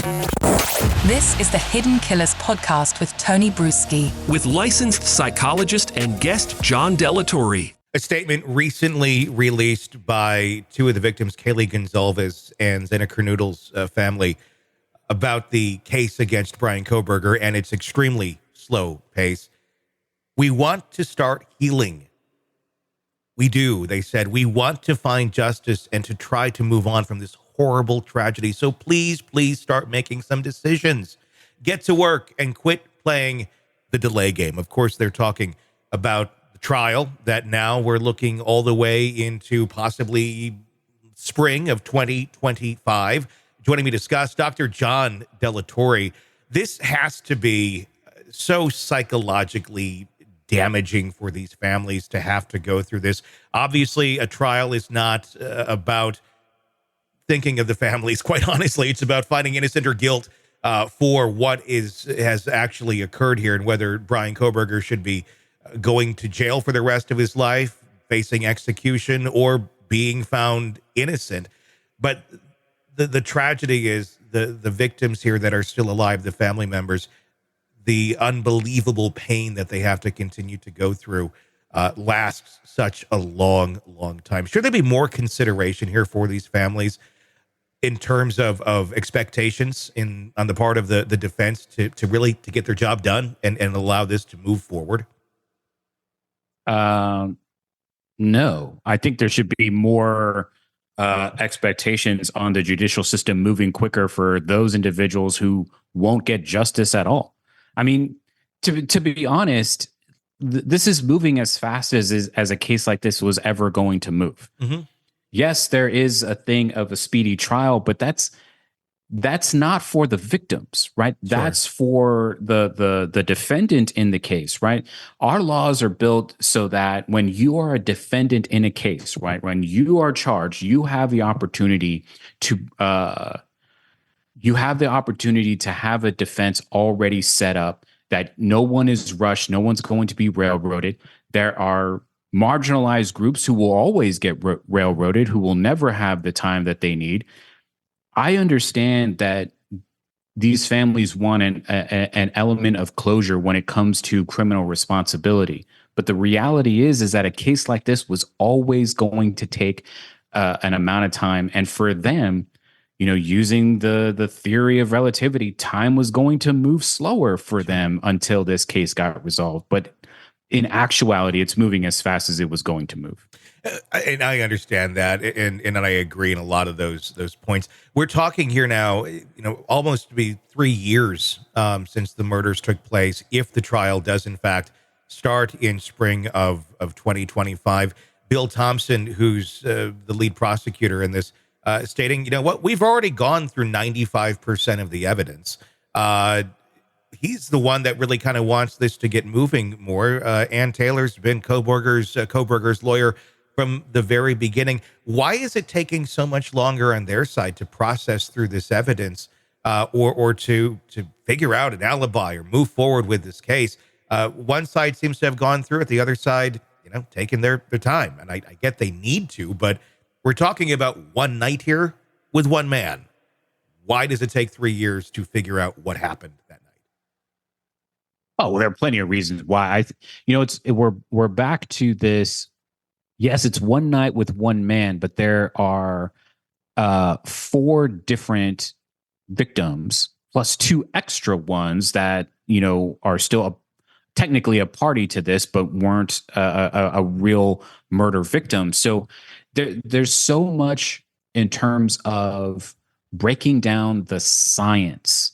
This is the Hidden Killers podcast with Tony Bruschi. With licensed psychologist and guest John Delatorre. A statement recently released by two of the victims, Kaylee Gonsalves and Zena Kernoodle's family, about the case against Brian Koberger and its extremely slow pace. We want to start healing. We do, they said. We want to find justice and to try to move on from this horrible tragedy. So please start making some decisions. Get to work and quit playing the delay game. Of course, they're talking about the trial that now we're looking all the way into possibly spring of 2025. Joining me to discuss, Dr. John Delatorre. This has to be so psychologically damaging for these families to have to go through this. Obviously, a trial is not about thinking of the families. Quite honestly, it's about finding innocent or guilt for what has actually occurred here, and whether Brian Koberger should be going to jail for the rest of his life, facing execution, or being found innocent. But the tragedy is the victims here that are still alive, the family members, the unbelievable pain that they have to continue to go through lasts such a long time. Should there be more consideration here for these families in terms of expectations on the part of the defense to really to get their job done and allow this to move forward? No, I think there should be more expectations on the judicial system moving quicker for those individuals who won't get justice at all. I mean, to be honest, this is moving as fast as a case like this was ever going to move. Mm-hmm. Yes, there is a thing of a speedy trial, but that's not for the victims, right? Sure. That's for the defendant in the case, right? Our laws are built so that when you are a defendant in a case, right, when you are charged, you have the opportunity to have a defense already set up, that no one is rushed, no one's going to be railroaded. There are marginalized groups who will always get railroaded, who will never have the time that they need. I understand that these families want an element of closure when it comes to criminal responsibility. But the reality is that a case like this was always going to take an amount of time. And for them, using the theory of relativity, time was going to move slower for them until this case got resolved. But in actuality, it's moving as fast as it was going to move. And I understand that, and I agree in a lot of those points. We're talking here now, almost to be 3 years since the murders took place, if the trial does in fact start in spring of 2025. Bill Thompson, who's the lead prosecutor in this, stating, we've already gone through 95% of the evidence. He's the one that really kind of wants this to get moving more. Ann Taylor's been Koberger's lawyer from the very beginning. Why is it taking so much longer on their side to process through this evidence or to figure out an alibi or move forward with this case? One side seems to have gone through it. The other side, taking their time. And I get they need to, but we're talking about one night here with one man. Why does it take 3 years to figure out what happened that night? Oh, well, there are plenty of reasons why. We're back to this. Yes, it's one night with one man, but there are 4 different victims plus 2 extra ones that are still technically a party to this, but weren't a real murder victim. So there's so much in terms of breaking down the science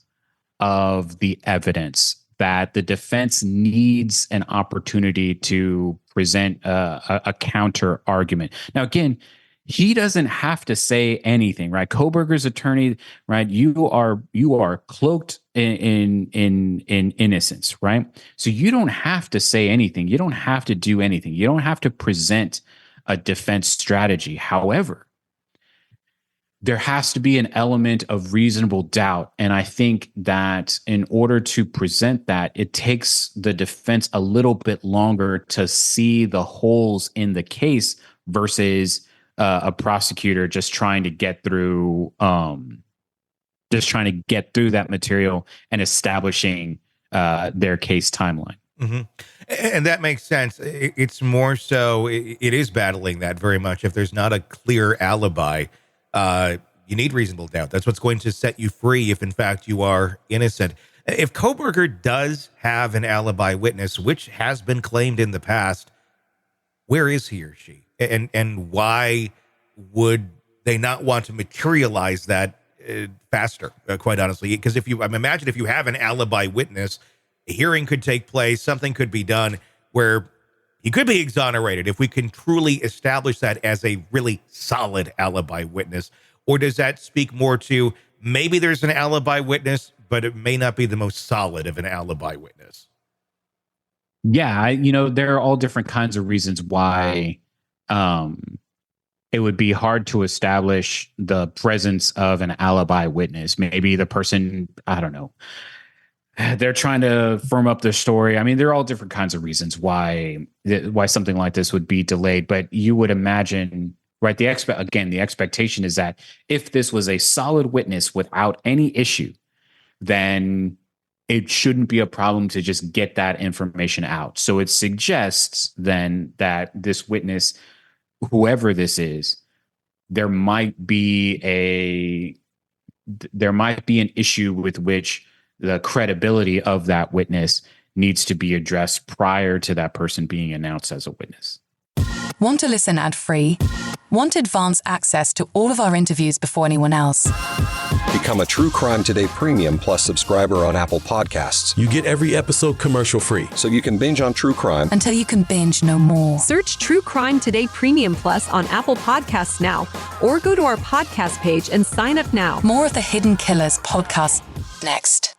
of the evidence that the defense needs an opportunity to present a counter argument. Now, again, he doesn't have to say anything, right? Kohberger's attorney, right? You are cloaked in innocence, right? So you don't have to say anything. You don't have to do anything. You don't have to present a defense strategy. However, there has to be an element of reasonable doubt. And I think that in order to present that, it takes the defense a little bit longer to see the holes in the case versus a prosecutor just trying to get through just trying to get through that material and establishing their case timeline. Mm-hmm. And that makes sense. It's more so, it is battling that very much. If there's not a clear alibi, you need reasonable doubt. That's what's going to set you free if, in fact, you are innocent. If Kohberger does have an alibi witness, which has been claimed in the past, where is he or she? And why would they not want to materialize that faster, quite honestly? Because imagine if you have an alibi witness, a hearing could take place, something could be done where he could be exonerated if we can truly establish that as a really solid alibi witness. Or does that speak more to maybe there's an alibi witness, but it may not be the most solid of an alibi witness? Yeah, there are all different kinds of reasons why it would be hard to establish the presence of an alibi witness. Maybe the person, I don't know, they're trying to firm up their story. I mean, there are all different kinds of reasons why something like this would be delayed. But you would imagine, right? The expectation is that if this was a solid witness without any issue, then it shouldn't be a problem to just get that information out. So it suggests then that this witness, whoever this is, there might be an issue with which the credibility of that witness needs to be addressed prior to that person being announced as a witness. Want to listen ad-free? Want advanced access to all of our interviews before anyone else? Become a True Crime Today Premium Plus subscriber on Apple Podcasts. You get every episode commercial free. So you can binge on true crime until you can binge no more. Search True Crime Today Premium Plus on Apple Podcasts now, or go to our podcast page and sign up now. More of the Hidden Killers podcast next.